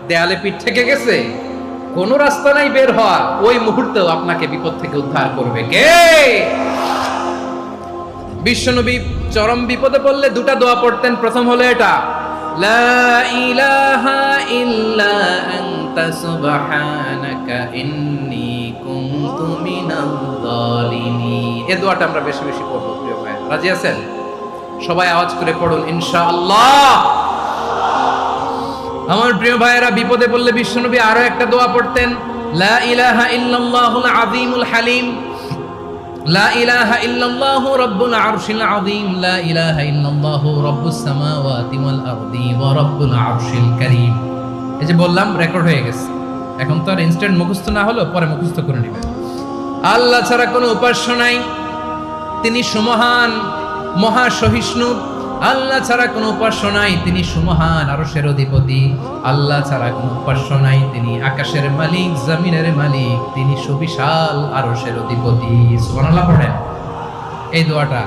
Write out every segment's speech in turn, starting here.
দেয়ালে পিঠ থেকে গেছে, কোনো রাস্তা নাই বের হওয়া, ওই মুহূর্তেও আপনাকে বিপদ থেকে উদ্ধার করবে কে? বিশ্বনবী চরম বিপদে পড়লে দুটা দোয়া পড়তেন। প্রথম হলো এটা, লা ইলাহা ইল্লা আনতা সুবহানাকা ইন্নী কুনতু মিনাল যালিমিন। এই দোয়াটা আমরা বেশি বেশি পড়ব প্রিয় ভাই। রাজি আছেন? সবাই আওয়াজ করে পড়ুন ইনশাআল্লাহ। আমার প্রিয় ভাইয়েরা, বিপদে পড়লে বিশ্বনবী আরো একটা দোয়া পড়তেন, লা ইলাহা ইল্লাল্লাহুল আযীমুল হালিম, লা ইলাহা ইল্লাল্লাহু রাব্বুল আরশিল আযীম, লা ইলাহা ইল্লাল্লাহু রাব্বুস সামাওয়াতি ওয়াল আরদি ওয়া রাব্বুল আরশিল কারীম। এই যে বললাম, রেকর্ড হয়ে গেছে। এখন তো আর ইনস্ট্যান্ট মুখস্থ না হলো, পরে মুখস্থ করে নেবেন। আল্লাহ ছাড়া কোনো উপাস্য নাই, তিনি সুমহান, মহা সহিষ্ণু। আল্লাহ ছাড়া কোনো উপাস্য নাই, তিনি সুমহান, আরশের অধিপতি। আল্লাহ ছাড়া কোনো উপাস্য নাই, তিনি আকাশের মালিক, জমিনের মালিক, তিনি সুবিশাল, আরশের অধিপতি। সুবহানাল্লাহ পড়েন। এই দোয়াটা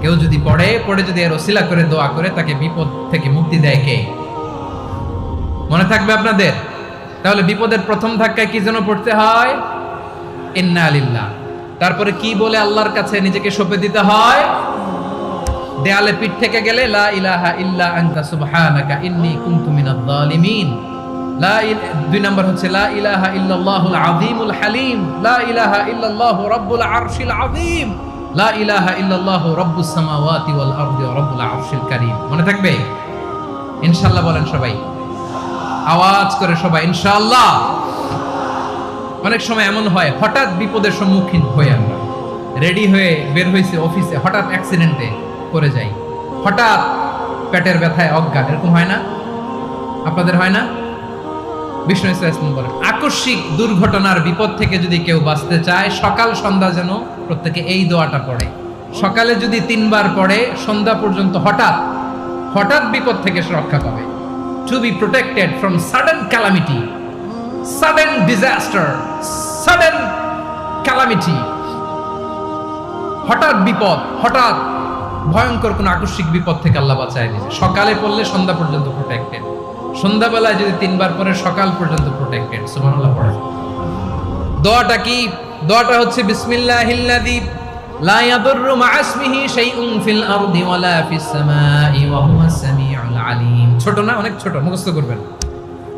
কেউ যদি পড়ে যদি এর ওসিলা করে দোয়া করে, তাকে বিপদ থেকে মুক্তি দেয় কে? মনে থাকবে আপনাদের? তাহলে বিপদের প্রথম ধাক্কায় কি যেন পড়তে হয়? ইন্না লিল্লাহ। তারপরে কি বলে আল্লাহর কাছে নিজেকে সঁপে দিতে হয়? দেয়ালে পিঠ থেকে গেলে লা ইলাহা ইল্লা আনতা সুবহানাকা ইন্নী কুনতু মিনাজ জালিমিন। দুই নম্বর হচ্ছে লা ইলাহা ইল্লাল্লাহুল আযীমুল হালিম, লা ইলাহা ইল্লাল্লাহু রাব্বুল আরশিল আযীম, লা ইলাহা ইল্লাল্লাহু রাব্বুস সামাওয়াতি ওয়াল আরদি ওয়া রাব্বুল আরশিল কারীম। মনে থাকবে? ইনশাআল্লাহ বলেন সবাই, আওয়াজ করে সবাই ইনশাআল্লাহ। অনেক সময় এমন হয়, হঠাৎ বিপদের সম্মুখীন হই আমরা, রেডি হয়ে বের হইছে অফিসে, হঠাৎ অ্যাক্সিডেন্টে করে যাই, হঠাৎ পেটের ব্যথায় অজ্ঞান, এরকম হয় না? আপনাদের হয় না? বিষ্ণু ইসলাম বলেন, আকস্মিক দুর্ঘটনার বিপদ থেকে যদি কেউ বাঁচতে চায়, সকাল সন্ধ্যা যেন প্রত্যেকে এই দোয়াটা পড়ে। সকালে যদি 3 বার পড়ে, সন্ধ্যা পর্যন্ত হঠাৎ বিপদ থেকে সে রক্ষা পাবে। To be protected from sudden calamity, sudden disaster, sudden calamity. হঠাৎ বিপদ, হঠাৎ ভয়ঙ্কর কোন আকস্মিক বিপদ থেকে আল্লাহ বাঁচায় দিবে। সকালে পড়লে সন্ধ্যা পর্যন্ত প্রোটেক্টেড, সন্ধ্যাবেলায় যদি 3 বার পরে সকাল পর্যন্ত প্রোটেক্টেড। সুবহানাল্লাহ পড়ে। দোয়াটা কি? দোয়াটা হচ্ছে বিসমিল্লাহিল্লাযী লা ইয়াদুররু মা ইসমিহি শাইউন ফিল আরদি ওয়ালা ফিস সামাই ওয়া হুয়াস সামিউল আলিম। ছোট না? অনেক ছোট, মুখস্থ করবেন।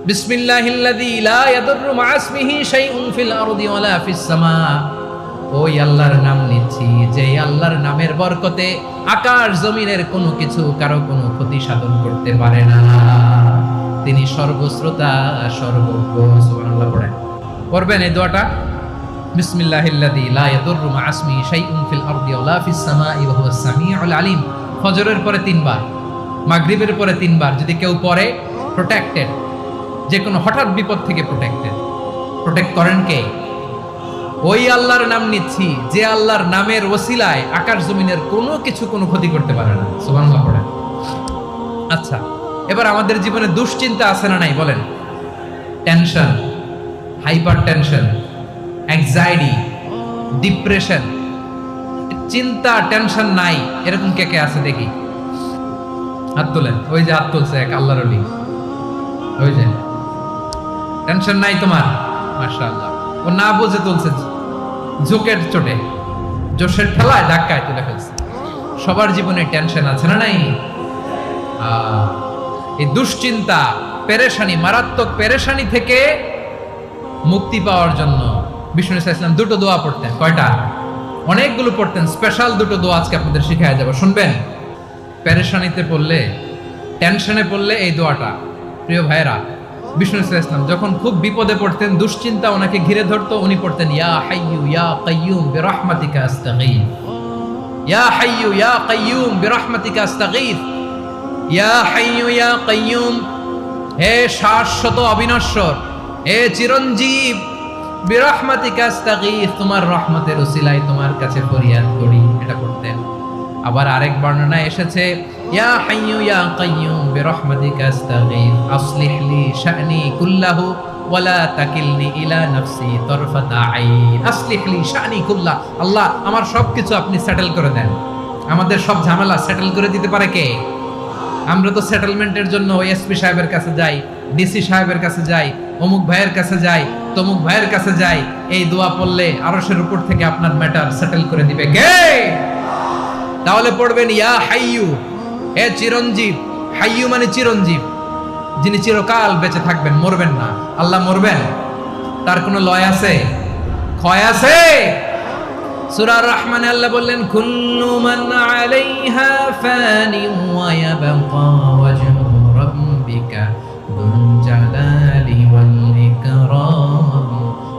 বিসমিল্লাহিল্লাযী লা ইয়াদুররু মা ইসমিহি শাইউন ফিল আরদি ওয়ালা ফিস সামা। ওই আল্লাহর নাম নিচ্ছি, যে আল্লাহর নামের বরকতে আকাশ জমিনের কোনো কিছু কারো কোনো ক্ষতি সাধন করতে পারে না। তিনি সর্বশ্রোতা, সর্বজ্ঞ। সুবহানাল্লাহ পড়েন। পড়বেন এই দোয়াটা, বিসমিল্লাহিল্লাযী লা ইয়াদুররু মা ইসমিহি শাইউন ফিল আরদি ওয়ালা ফিস সামাই ওয়া হুয়াস সামিউল আলিম। ফজরের পরে 3 বার, মাগরিবের পরে 3 বার যদি কেউ পড়ে, প্রোটেক্টেড, যে কোনো হঠাৎ বিপদ থেকে প্রোটেক্টেড। প্রোটেক্ট করেন কে? ওই আল্লাহর নাম নিচ্ছি, যে আল্লাহর নামের ওসিলায় আকাশ জমিনের কোনো কিছু কোনো ক্ষতি করতে পারে না। সুবহানাল্লাহ পড়েন। আচ্ছা, এবার আমাদের জীবনে দুশ্চিন্তা আছে না নাই বলেন? Tension, hyper tension, anxiety, depression, চিন্তা, টেনশন নাই, এরকম কে কে আছে দেখি? হাত তোলেন। ওই যে হাত তুলছে এক আল্লাহর ওলি, ওই যে। টেনশন নাই তোমার? মাশাআল্লাহ। ও না বুঝে তুলছে, ঝোঁকের চোটে, জোশের ঠেলায় ধাক্কায় তুলে ফেলছে। সবার জীবনে টেনশন আছে না নাই? এই দুশ্চিন্তা, পেরেশানি, মারাত্মক পেরেশানি থেকে মুক্তি পাওয়ার জন্য বিষ্ণু ইসলাম 2টো দোয়া পড়তেন। কয়টা? অনেকগুলো পড়তেন। স্পেশাল 2টো দোয়া আজকে আপনাদের শিখায়া যাব, শুনবেন? পেরেশানিতে পড়লে, টেনশনে পড়লে এই দোয়াটা, প্রিয় ভাইয়েরা, বিষ্ণু ইসলাম যখন খুব বিপদে পড়তেন, দুশ্চিন্তা ওনাকে ঘিরে ধরতো, উনি পড়তেন ইয়া হাইয়ু ইয়া কাইয়ুম বিরহমাতিকা আস্তাগীথ, ইয়া হাইয়ু ইয়া কাইয়ুম বিরহমাতিকা আস্তাগীথ, ইয়া হাইয়ু ইয়া কাইয়ুম, হে শাশ্বত অবিনশ্বর, হে চিরঞ্জীব, বিরহমাতিকা আস্তাগীথ, তোমার রহমতের উসিলায় তোমার কাছে ফরিয়াদ করি। এটা পড়তেন। আবার আরেক বর্ণনায় এসেছে ইয়া হাইয়ু ইয়া কাইয়ুম বিরহমাতিকা আস্তাগীথ আসলিহ লি শা'নি কুল্লাহু ওয়ালা তাকিলনি ইলা নাফসি তারফাতা আইন। আসলিহ লি শা'নি কুল্লাহ, আল্লাহ আমার সবকিছু আপনি সেটেল করে দেন। আমাদের সব ঝামেলা সেটেল করে দিতে পারে কে? আমরা তো সেটেলমেন্টের জন্য ওই এসপি সাহেবের কাছে যাই, ডিসি সাহেবের কাছে যাই, অমুক ভাইয়ের কাছে যাই, তমুক ভাইয়ের কাছে যাই, এই দোয়া পড়লে আরশের উপর থেকে আপনার ম্যাটার সেটেল করে দিবে কে? তাহলে পড়বেন ইয়া হাইয়ু, হে চিরঞ্জীব। হাইয়ু মানে চিরঞ্জীব, যিনি চিরকাল বেঁচে থাকবেন, মরবেন না। আল্লাহ মরবেন? তার কোনো লয় আছে, ক্ষয় আছে? সূরা রহমানে আল্লাহ বললেন কুল্লু মান আলাইহা ফানি ওয়া ইয়াবকা ওয়াজহু রাব্বিকা যুল জালালি ওয়াল ইকরাম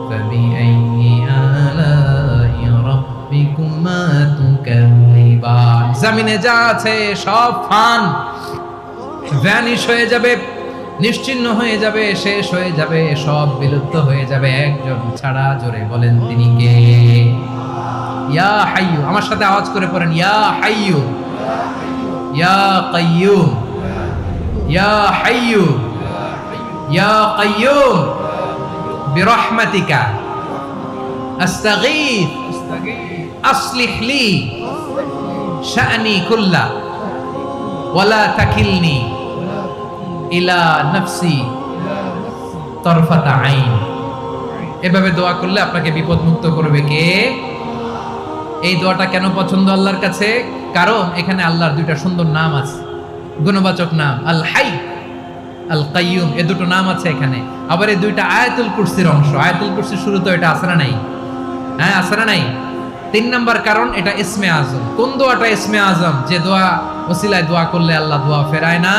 ফাবিআইয়ি আলাই রাব্বিকুমা তুকাল্লিবান। জমিনে যা আছে সব ফান, ভ্যানিশ হয়ে যাবে, নিশ্চিহ্ন হয়ে যাবে, শেষ হয়ে যাবে, সব বিলুপ্ত হয়ে যাবে, একজন ছাড়া। জোরে বলেন তিনি কে? ইয়া হাইয়ু। আমার সাথে আওয়াজ করে পড়েন ইয়া হাইয়ু, ইয়া কাইয়ুম, ইয়া হাইয়ু, ইয়া কাইয়ুম বিরহমাতিকা আস্তাগীথ আসলিহ লি শা'নি কুল্লা ওয়ালা তাকিলনি ইলা নাফসি তরফাতা আইন। এভাবে দোয়া করলে আপনাকে বিপদ মুক্ত করবে কে? এই দোয়াটা কেন পছন্দ আল্লাহর কাছে? কারণ এখানে আল্লাহর দুইটা সুন্দর নাম আছে, গুণবাচক নাম, আল হাই, আল কাইয়ুম। এই দুটো নাম আছে এখানে। আবার এই দুইটা আয়াতুল কুরসির অংশ। আয়াতুল কুরসির শুরুতে এটা আছে না নাই? হ্যাঁ, আছে না নাই? 3 নাম্বার কারণ এটা ইসমে আজম। কোন দোয়াটা ইসমে আজম? যে দোয়া ওসিলায় দোয়া করলে আল্লাহ দোয়া ফেরায় না।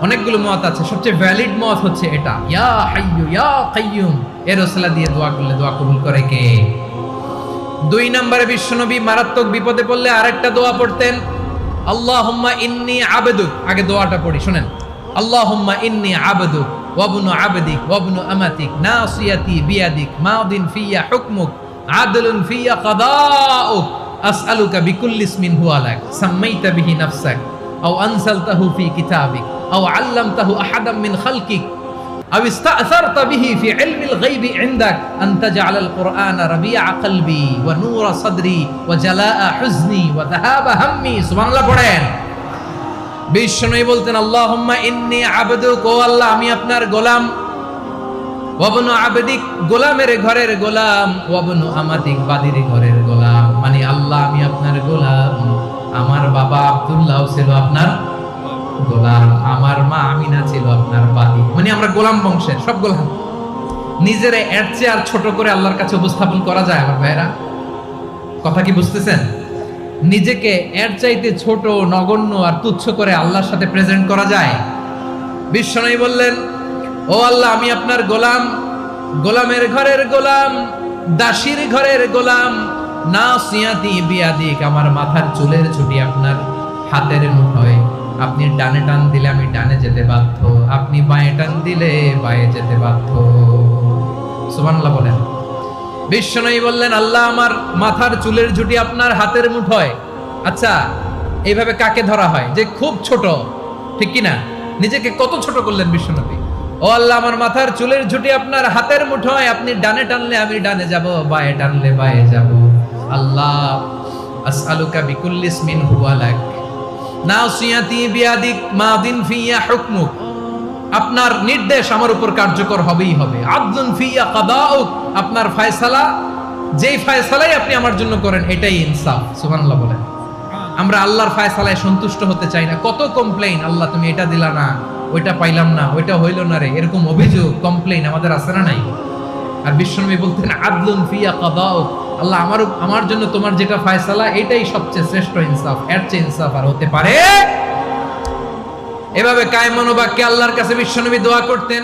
অনেকগুলো মত আছে, সবচেয়ে ভ্যালিড মত হচ্ছে এটা, ইয়া হাইয়ু ইয়া কাইয়ুম। এর ওসিলা দিয়ে দোয়া করলে দোয়া কবুল করে কে? 2 নম্বরে বিশ্বনবী মারাত্মক বিপদে পড়লে আরেকটা দোয়া পড়তেন, আল্লাহুম্মা ইন্নী আবদুক। আগে দোয়াটা পড়ি, শুনেন। আল্লাহুম্মা ইন্নী আবদুক ওয়া ইবনু আবদিক ওয়া ইবনু আমাতিক নাসিয়াতি বিয়াদিক মাদিন ফিয়া হুকমুক আদলুন ফিয়া কাদাউক আসআলুকা বিকুল্লি ইসমিন হুয়া লাক সাম্মাইতা বিহি নাফসাক আও আনসালতাহু ফি কিতাবিক আও আল্লামতাহু আহাদাম মিন খালকিক আও ইস্তা'সারতা বিহি ফি ইলমিল গায়বি ইনদাক আন তাজআলাল কুরআনা রাবিআ কলবি ওয়া নূরা সাদরি ওয়া জালাআ হুজনি ওয়া যাহাবা হাম্মি। সুবহানাল্লাহ পড়েন। বিশ্বনবী বলতেন, আল্লাহুম্মা ইন্নী আবদুক, ও আল্লাহ আমি আপনার গোলাম, ওয়া ইবনু আবদিক, গোলামের ঘরের গোলাম, ওয়া ইবনু আমাতিক, বাদীর ঘরের গোলাম। মানে আল্লাহ আমি আপনার গোলাম। আমার বাবা আব্দুল্লাহ ছিল আপনার গোলাম, আমার মা আমিনা ছিল আপনার বাদী। মানে আমরা গোলাম বংশের, সব গোলাম। নিজের এর চেয়ে আর ছোট করে আল্লাহর কাছে উপস্থাপন করা যায় আমার ভাইরা? কথা কি বুঝতেছেন? নিজেকে এর চাইতে ছোট, নগণ্য আর তুচ্ছ করে আল্লাহর সাথে প্রেজেন্ট করা যায়? বিশ্বনবী বললেন, ও আল্লাহ আমি আপনার গোলাম, গোলামের ঘরের গোলাম, দাসীর ঘরের গোলাম, নাসিয়াতি বিয়াদিক, আমার মাথার চুলের ছুটি আপনার হাতের মুঠোয়। আপনি ডানে টান দিলে আমি ডানে যেতে বাধ্য, আপনি বাঁয়ে টান দিলে বাঁয়ে যেতে বাধ্য। সুবহানাল্লাহ বলেন। বিশ্বনবী বললেন, আল্লাহ আমার মাথার চুলের ঝুঁটি আপনার হাতের মুঠোয়। আচ্ছা, এইভাবে কাকে ধরা হয়? যে খুব ছোট, ঠিক কি না? নিজেকে কত ছোট করলেন বিশ্বনবী। ও আল্লাহ আমার মাথার চুলের ঝুঁটি আপনার হাতের মুঠোয়, আপনি ডানে টানলে আমি ডানে যাব, বাঁয়ে টানলে বাঁয়ে যাব। আল্লাহ আসআলুকা বিকুল্লি ইসমিন হুয়া লাক নাসিয়াতি বিয়াদিক মাদিন ফিয়া হুকমুক, আপনার নির্দেশ আমার উপর কার্যকর হবেই হবে। আদলুন ফিয়া কাদাউক, আপনার ফয়সালা, যেই ফয়সালাই আপনি আমার জন্য করেন এটাই ইনসাফ। সুবহানাল্লাহ বলেন। আমরা আল্লাহর ফয়সালায় সন্তুষ্ট হতে চাই না। কত কমপ্লেইন, আল্লাহ তুমি এটা দিলা না, ওইটা পাইলাম না, ওইটা হইল না রে, এরকম অভিযোগ, কমপ্লেইন আমাদের আছে না নাই? আর বিশ্বনবী বলতেন, আদলুন ফিয়া কাদাউক, আল্লাহ আমার জন্য তোমার যেটা ফয়সালা এটাই সবচেয়ে শ্রেষ্ঠ ইনসাফ, এর চেয়ে ইনসাফ আর হতে পারে? এভাবে কায়মান বাক্যে আল্লাহর কাছে বিশ্বনবী দোয়া করতেন।